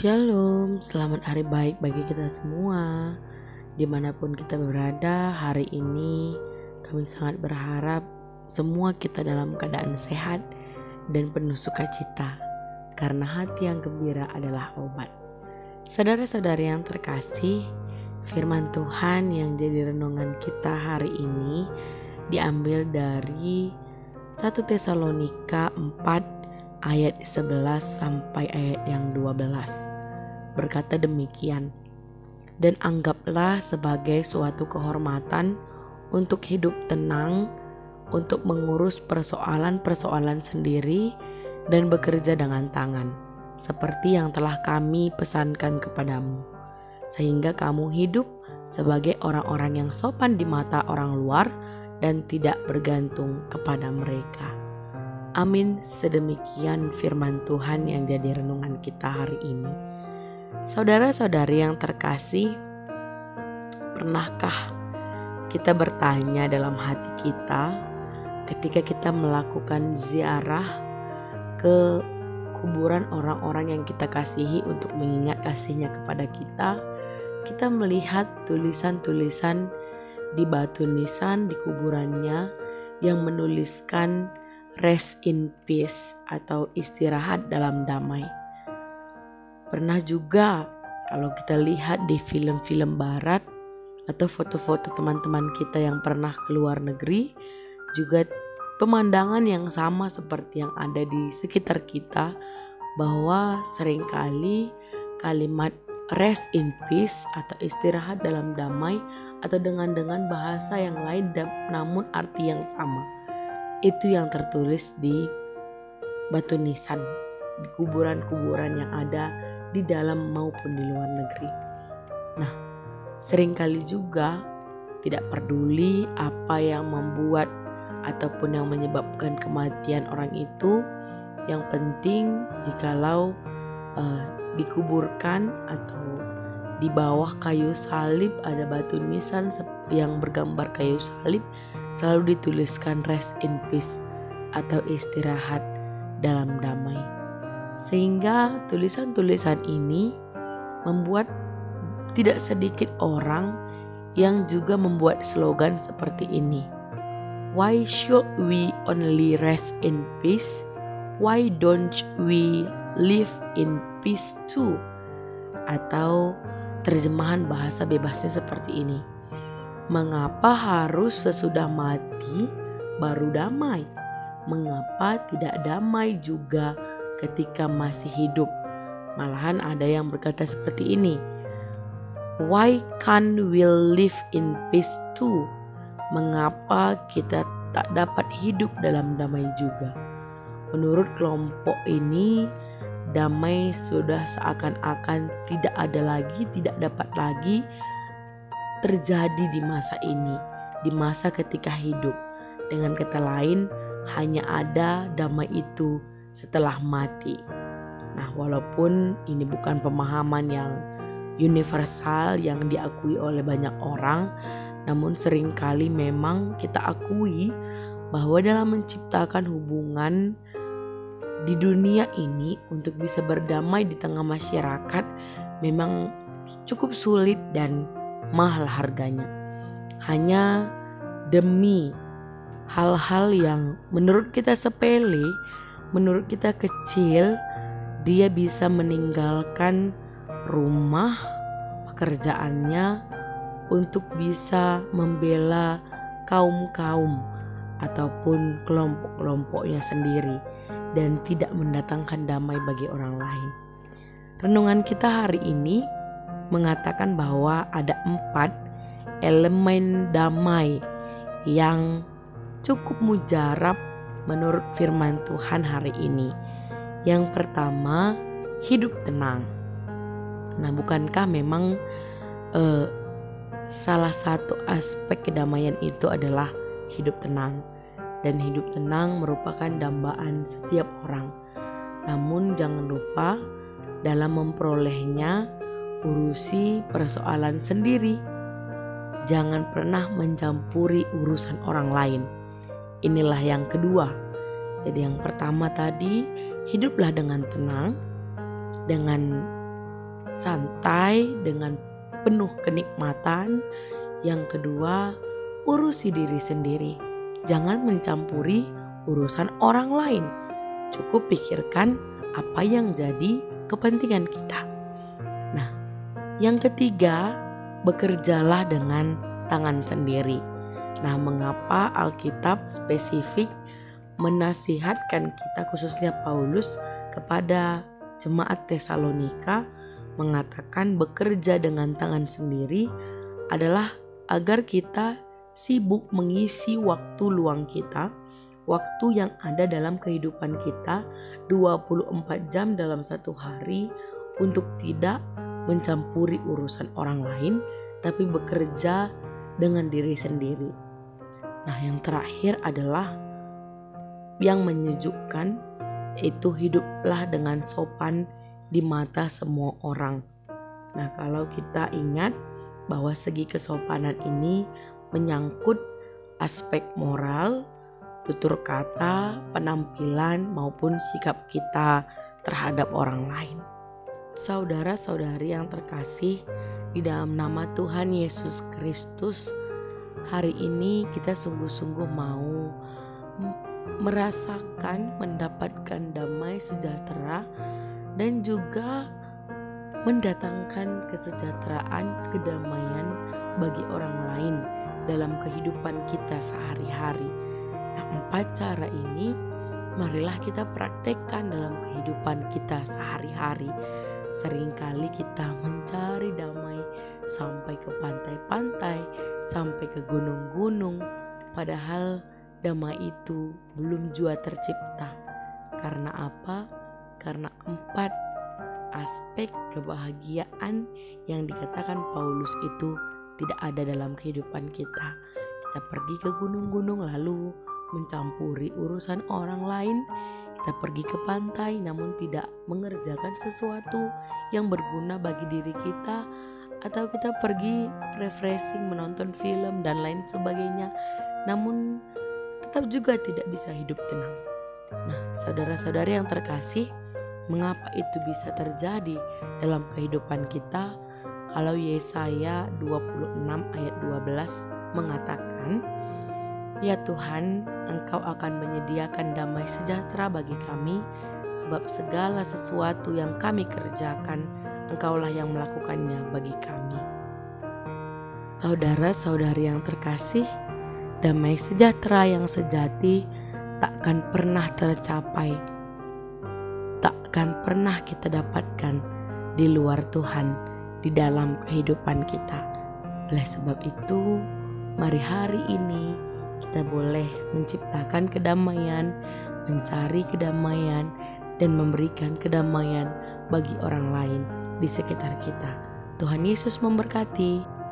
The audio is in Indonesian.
Shalom, selamat hari baik bagi kita semua. Dimanapun kita berada hari ini, kami sangat berharap semua kita dalam keadaan sehat dan penuh sukacita, karena hati yang gembira adalah obat. Saudara-saudari yang terkasih, firman Tuhan yang jadi renungan kita hari ini diambil dari 1 Tesalonika 4 ayat 11 sampai ayat yang 12. Berkata demikian, dan anggaplah sebagai suatu kehormatan untuk hidup tenang, untuk mengurus persoalan-persoalan sendiri dan bekerja dengan tangan, seperti yang telah kami pesankan kepadamu, sehingga kamu hidup sebagai orang-orang yang sopan di mata orang luar dan tidak bergantung kepada mereka. Amin, sedemikian firman Tuhan yang jadi renungan kita hari ini. Saudara-saudari yang terkasih, pernahkah kita bertanya dalam hati kita ketika kita melakukan ziarah ke kuburan orang-orang yang kita kasihi untuk mengingat kasihnya kepada kita, kita melihat tulisan-tulisan di batu nisan di kuburannya yang menuliskan rest in peace atau istirahat dalam damai. Pernah juga kalau kita lihat di film-film barat atau foto-foto teman-teman kita yang pernah ke luar negeri, juga pemandangan yang sama seperti yang ada di sekitar kita, bahwa seringkali kalimat rest in peace atau istirahat dalam damai atau dengan bahasa yang lain namun arti yang sama, itu yang tertulis di batu nisan, di kuburan-kuburan yang ada di dalam maupun di luar negeri. Nah, seringkali juga tidak peduli apa yang membuat ataupun yang menyebabkan kematian orang itu. Yang penting jikalau dikuburkan atau di bawah kayu salib ada batu nisan yang bergambar kayu salib, selalu dituliskan rest in peace atau istirahat dalam damai. Sehingga tulisan-tulisan ini membuat tidak sedikit orang yang juga membuat slogan seperti ini. Why should we only rest in peace? Why don't we live in peace too? Atau terjemahan bahasa bebasnya seperti ini. Mengapa harus sesudah mati baru damai? Mengapa tidak damai juga ketika masih hidup? Malahan ada yang berkata seperti ini. Why can't we live in peace too? Mengapa kita tak dapat hidup dalam damai juga? Menurut kelompok ini, damai sudah seakan-akan tidak ada lagi, tidak dapat lagi terjadi di masa ini, di masa ketika hidup. Dengan kata lain, hanya ada damai itu setelah mati. Nah, walaupun ini bukan pemahaman yang universal yang diakui oleh banyak orang, namun seringkali memang kita akui bahwa dalam menciptakan hubungan di dunia ini untuk bisa berdamai di tengah masyarakat memang cukup sulit dan mahal harganya. Hanya demi hal-hal yang menurut kita sepele, menurut kita kecil, dia bisa meninggalkan rumah, pekerjaannya untuk bisa membela kaum-kaum ataupun kelompok-kelompoknya sendiri dan tidak mendatangkan damai bagi orang lain. Renungan kita hari ini mengatakan bahwa ada 4 elemen damai yang cukup mujarab menurut firman Tuhan hari ini. Yang pertama, hidup tenang. Nah, bukankah memang salah satu aspek kedamaian itu adalah hidup tenang? Dan hidup tenang merupakan dambaan setiap orang. Namun jangan lupa dalam memperolehnya, urusi persoalan sendiri. Jangan pernah mencampuri urusan orang lain. Inilah yang kedua. Jadi yang pertama tadi, hiduplah dengan tenang, dengan santai dengan penuh kenikmatan. Yang kedua, urusi diri sendiri. Jangan mencampuri urusan orang lain. Cukup pikirkan apa yang jadi kepentingan kita. Nah, yang ketiga, bekerjalah dengan tangan sendiri. Nah, mengapa Alkitab spesifik menasihatkan kita, khususnya Paulus, kepada jemaat Tesalonika mengatakan bekerja dengan tangan sendiri adalah agar kita sibuk mengisi waktu luang kita, waktu yang ada dalam kehidupan kita 24 jam dalam satu hari, untuk tidak mencampuri urusan orang lain, tapi bekerja dengan diri sendiri. Nah, yang terakhir adalah yang menyejukkan, itu hiduplah dengan sopan di mata semua orang. Nah, kalau kita ingat bahwa segi kesopanan ini menyangkut aspek moral, tutur kata, penampilan maupun sikap kita terhadap orang lain. Saudara-saudari yang terkasih di dalam nama Tuhan Yesus Kristus, hari ini kita sungguh-sungguh mau merasakan, mendapatkan damai sejahtera dan juga mendatangkan kesejahteraan, kedamaian bagi orang lain dalam kehidupan kita sehari-hari. Nah, 4 cara ini marilah kita praktekkan dalam kehidupan kita sehari-hari. Seringkali kita mencari damai sampai ke pantai-pantai, sampai ke gunung-gunung, padahal damai itu belum jua tercipta. Karena apa? Karena 4 aspek kebahagiaan yang dikatakan Paulus itu tidak ada dalam kehidupan kita. Kita pergi ke gunung-gunung lalu mencampuri urusan orang lain. Kita pergi ke pantai namun tidak mengerjakan sesuatu yang berguna bagi diri kita. Atau kita pergi refreshing, menonton film dan lain sebagainya, namun tetap juga tidak bisa hidup tenang. Nah, saudara-saudari yang terkasih, mengapa itu bisa terjadi dalam kehidupan kita? Kalau Yesaya 26 ayat 12 mengatakan, "Ya Tuhan, Engkau akan menyediakan damai sejahtera bagi kami, sebab segala sesuatu yang kami kerjakan, Engkaulah yang melakukannya bagi kami." Saudara-saudari yang terkasih, damai sejahtera yang sejati takkan pernah tercapai, takkan pernah kita dapatkan di luar Tuhan, di dalam kehidupan kita. Oleh sebab itu, mari hari ini kita boleh menciptakan kedamaian, mencari kedamaian, dan memberikan kedamaian bagi orang lain di sekitar kita. Tuhan Yesus memberkati.